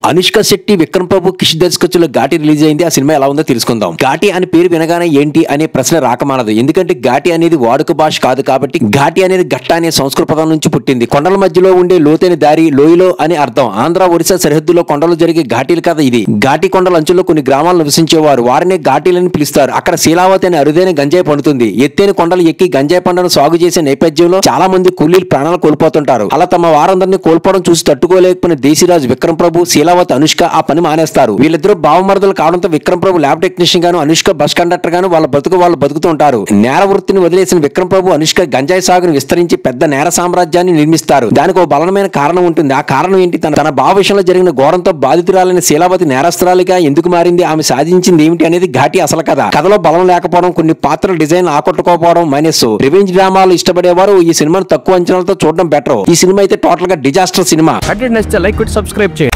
అనుష్క శెట్టి, విక్రమ్ ప్రభు, కిష్ దర్శకత్వంలో ఘాటి రిలీజ్ అయింది. ఆ సినిమా ఎలా ఉందో తెలుసుకుందాం. ఘాటి అనే పేరు వినగానే ఏంటి అనే ప్రశ్న రాకమానదు. ఎందుకంటే ఘాటి అనేది వాడుక భాష కాదు కాబట్టి. ఘాటి అనేది గట్ట అనే సంస్కృత పదం నుంచి పుట్టింది. కొండల మధ్యలో ఉండే లోతైన దారి, లోయలో అని అర్థం. ఆంధ్ర, ఒరిస్సా సరిహద్దులో కొండలు జరిగే ఘాటీలు కథ ఇది. ఘాటి కొండల అంచుల్లో కొన్ని గ్రామాలు నివసించేవారు. వారినే ఘాటీలని పిలుస్తారు. అక్కడ శీలావతి అనే అరుదైన గంజాయి పండుతుంది. ఎత్తైన కొండలు ఎక్కి గంజాయి పంటను సాగు చేసే నేపథ్యంలో చాలా మంది కూలీలు ప్రాణాలు కోల్పోతుంటారు. అలా తమ వారందరినీ కోల్పోవడం చూసి తట్టుకోలేకపోయిన దేశీరాజు విక్రమ్ ప్రభు, శీలావతి అనుష్క ఆ పని మానేస్తారు. వీళ్ళిద్దరూ భావమర్దలు కావడంతో విక్రమ్ ప్రభు ల్యాబ్ టెక్నీషియన్ గాను, అనుష్క బస్ కండక్టర్ గాను వాళ్ళ బతుకు వాళ్ళు బతుకుతూ ఉంటారు. నేర వృత్తిని వదిలేసిన విక్రమ్ ప్రభు, అనుష్క గంజాయి సాగును విస్తరించి పెద్ద నేర సామ్రాజ్యాన్ని నిర్మిస్తారు. దానికి ఒక బలమైన కారణం ఉంటుంది. ఆ కారణం ఏంటి? తన బావ విషయంలో జరిగిన ఘోరంతో బాధితురాలైన శీలావతి నేరస్తురాలిగా ఎందుకు మారింది, ఆమె సాధించింది ఏమిటి అనేది ఘాటి అసలు కథ. కథలో బలం లేకపోవడం, కొన్ని పాత్రల డిజైన్ ఆకట్టుకోకపోవడం మైనస్. రివెంజ్ డ్రామాలు ఇష్టపడేవారు ఈ సినిమాను తక్కువ అంచనాలతో చూడడం బెటర్. ఈ సినిమా అయితే టోటల్ గా డిజాస్టర్ సినిమా. లైక్, సబ్స్క్రైబ్ చేయండి.